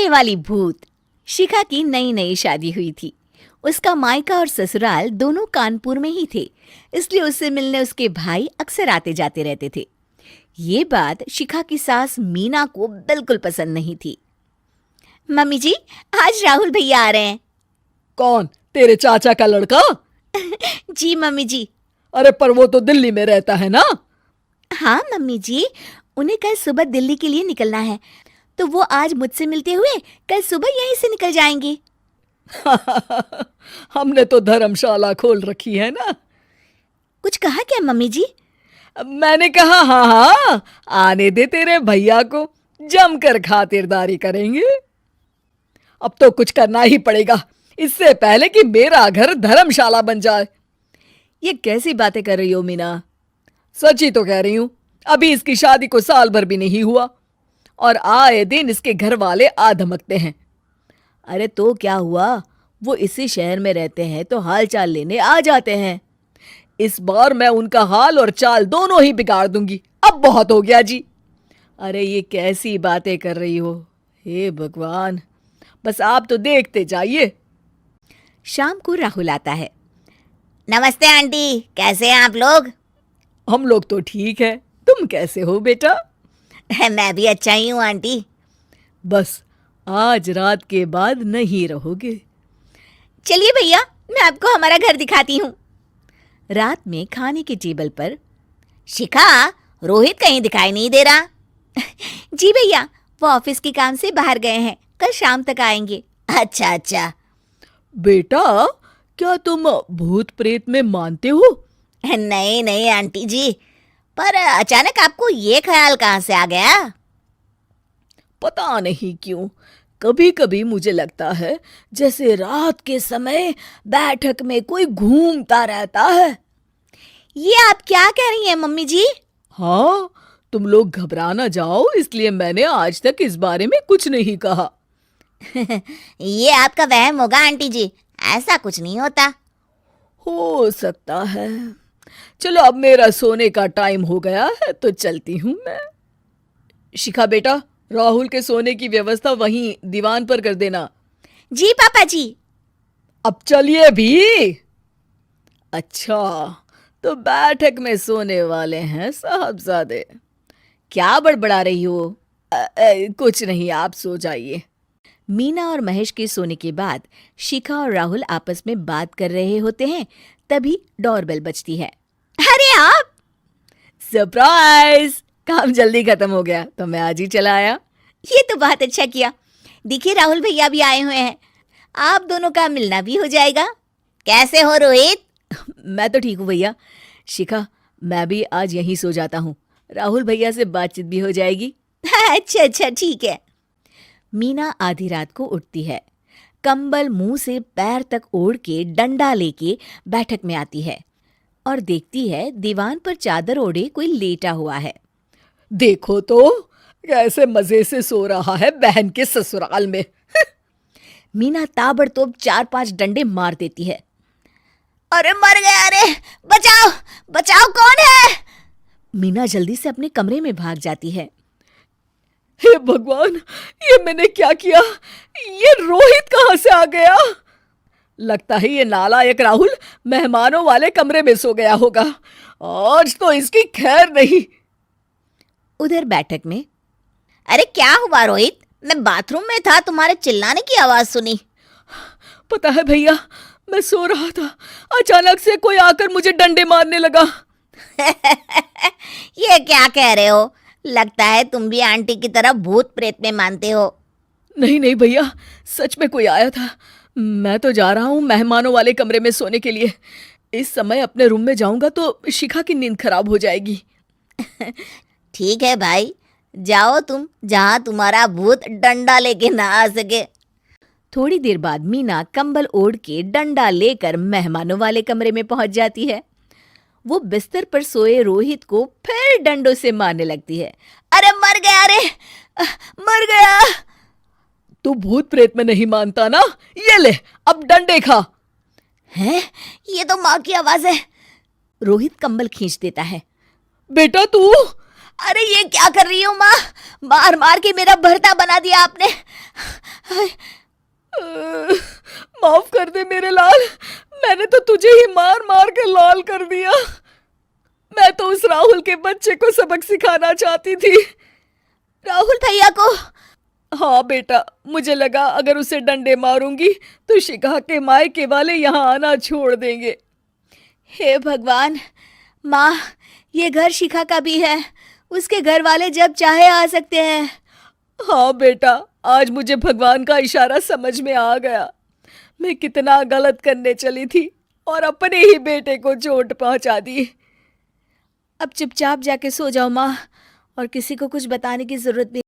उड़ने वाली भूत। शिखा की नई नई शादी हुई थी। उसका मायका और ससुराल दोनों कानपुर में ही थे, इसलिए उससे मिलने उसके भाई अक्सर आते जाते रहते थे। ये बात शिखा की सास मीना को बिल्कुल पसंद नहीं थी। मम्मी जी, आज राहुल भैया आ रहे हैं। कौन, तेरे चाचा का लड़का? जी मम्मी जी। अरे पर वो तो दिल्ली में रहता है ना। हाँ मम्मी जी, उन्हें कल सुबह दिल्ली के लिए निकलना है, तो वो आज मुझसे मिलते हुए कल सुबह यहीं से निकल जाएंगे। हमने तो धर्मशाला खोल रखी है ना। कुछ कहा क्या मम्मी जी? मैंने कहा हाँ हाँ, आने दे तेरे भैया को, जमकर खातिरदारी करेंगे। अब तो कुछ करना ही पड़ेगा, इससे पहले कि मेरा घर धर्मशाला बन जाए। ये कैसी बातें कर रही हो मीना? सच ही तो कह रही हूं। अभी इसकी शादी को साल भर भी नहीं हुआ और आए दिन इसके घर वाले आ धमकते हैं। अरे तो क्या हुआ, वो इसी शहर में रहते हैं तो हाल चाल लेने आ जाते हैं। इस बार मैं उनका हाल और चाल दोनों ही बिगाड़ दूंगी। अब बहुत हो गया जी। अरे ये कैसी बातें कर रही हो, हे भगवान, बस आप तो देखते जाइए। शाम को राहुल आता है। नमस्ते आंटी, कैसे हैं आप लोग? हम लोग तो ठीक है, तुम कैसे हो बेटा? मैं भी अच्छा ही हूँ आंटी। बस आज रात के बाद नहीं रहोगे। चलिए भैया, मैं आपको हमारा घर दिखाती हूँ। रात में खाने के टेबल पर शिखा, रोहित कहीं दिखाई नहीं दे रहा। जी भैया, वो ऑफिस के काम से बाहर गए हैं, कल शाम तक आएंगे। अच्छा अच्छा। बेटा, क्या तुम भूत प्रेत में मानते हो? नहीं नहीं आंटी जी, पर अचानक आपको ये ख्याल कहाँ से आ गया? पता नहीं क्यों, कभी कभी मुझे लगता है जैसे रात के समय बैठक में कोई घूमता रहता है। ये आप क्या कह रही हैं मम्मी जी? हाँ, तुम लोग घबरा ना जाओ, इसलिए मैंने आज तक इस बारे में कुछ नहीं कहा। ये आपका वहम होगा आंटी जी, ऐसा कुछ नहीं होता। हो सकता है। चलो अब मेरा सोने का टाइम हो गया है तो चलती हूँ मैं। शिखा बेटा, राहुल के सोने की व्यवस्था वहीं दीवान पर कर देना। जी पापा जी। अब चलिए भी। अच्छा, तो बैठक में सोने वाले हैं साहबजादे। क्या बड़बड़ा रही हो? कुछ नहीं, आप सो जाइए। मीना और महेश के सोने के बाद शिखा और राहुल आपस में बात कर रहे होते हैं, तभी डोरबेल बजती है। अरे आप! सरप्राइज! काम जल्दी खत्म हो गया तो मैं आज ही चला आया। ये तो बहुत अच्छा किया। देखिए राहुल भैया भी आए हुए हैं, आप दोनों का मिलना भी हो जाएगा। कैसे हो रोहित? मैं तो ठीक हूँ भैया। शिखा, मैं भी आज यहीं सो जाता हूँ, राहुल भैया से बातचीत भी हो जाएगी। अच्छा अच्छा, ठीक है। मीना आधी रात को उठती है, कंबल मुंह से पैर तक ओढ़ के डंडा लेके बैठक में आती है और देखती है दीवान पर चादर ओढ़े कोई लेटा हुआ है। देखो तो कैसे मजे से सो रहा है बहन के ससुराल में। मीना ताबड़तोड़ 4-5 डंडे मार देती है। अरे मर गया, अरे बचाओ बचाओ, कौन है? मीना जल्दी से अपने कमरे में भाग जाती है। हे भगवान, ये मैंने क्या किया? ये रोहित कहाँ से आ गया? लगता है ये नालायक राहुल मेहमानों वाले कमरे में सो गया होगा। आज तो इसकी खैर नहीं। उधर बैठक में, अरे क्या हुआ रोहित? मैं बाथरूम में था, तुम्हारे चिल्लाने की आवाज सुनी। पता है भैया, मैं सो रहा था, अचानक से कोई आकर मुझे डंडे मारने लगा। ये क्या कह रहे हो? लगता है तुम भी आंटी की तरह भूत प्रेत में मानते हो। नहीं नहीं भैया, सच में कोई आया था। मैं तो जा रहा हूँ मेहमानों वाले कमरे में सोने के लिए। इस समय अपने रूम में जाऊंगा तो शिखा की नींद खराब हो जाएगी। ठीक है भाई, जाओ तुम, जहां तुम्हारा भूत डंडा लेके ना आ सके। थोड़ी देर बाद मीना कंबल ओढ़ के डंडा लेकर मेहमानों वाले कमरे में पहुंच जाती है। वो बिस्तर पर सोए रोहित को फिर डंडों से मारने लगती है। अरे मर गया, अरे मर गया। तू भूत प्रेत में नहीं मानता ना? ये ले, अब डंडे खा। हैं? ये तो माँ की आवाज है। रोहित कंबल खींच देता है। बेटा तू! अरे ये क्या कर रही हो माँ? मार मार के मेरा भरता बना दिया आपने। हाय, माफ कर दे मेरे लाल, मैंने तो तुझे ही मार मार के लाल कर दिया। मैं तो उस राहुल के बच्चे को सबक सिखाना चाहती थी। राहुल भैया को? हाँ बेटा, मुझे लगा अगर उसे डंडे मारूंगी तो शिखा के मायके वाले यहाँ आना छोड़ देंगे। हे भगवान, माँ, ये घर शिखा का भी है, उसके घर वाले जब चाहे आ सकते हैं। हाँ बेटा, आज मुझे भगवान का इशारा समझ में आ गया। मैं कितना गलत करने चली थी और अपने ही बेटे को चोट पहुंचा दी। अब चुपचाप जाके सो जाओ माँ, और किसी को कुछ बताने की जरूरत भी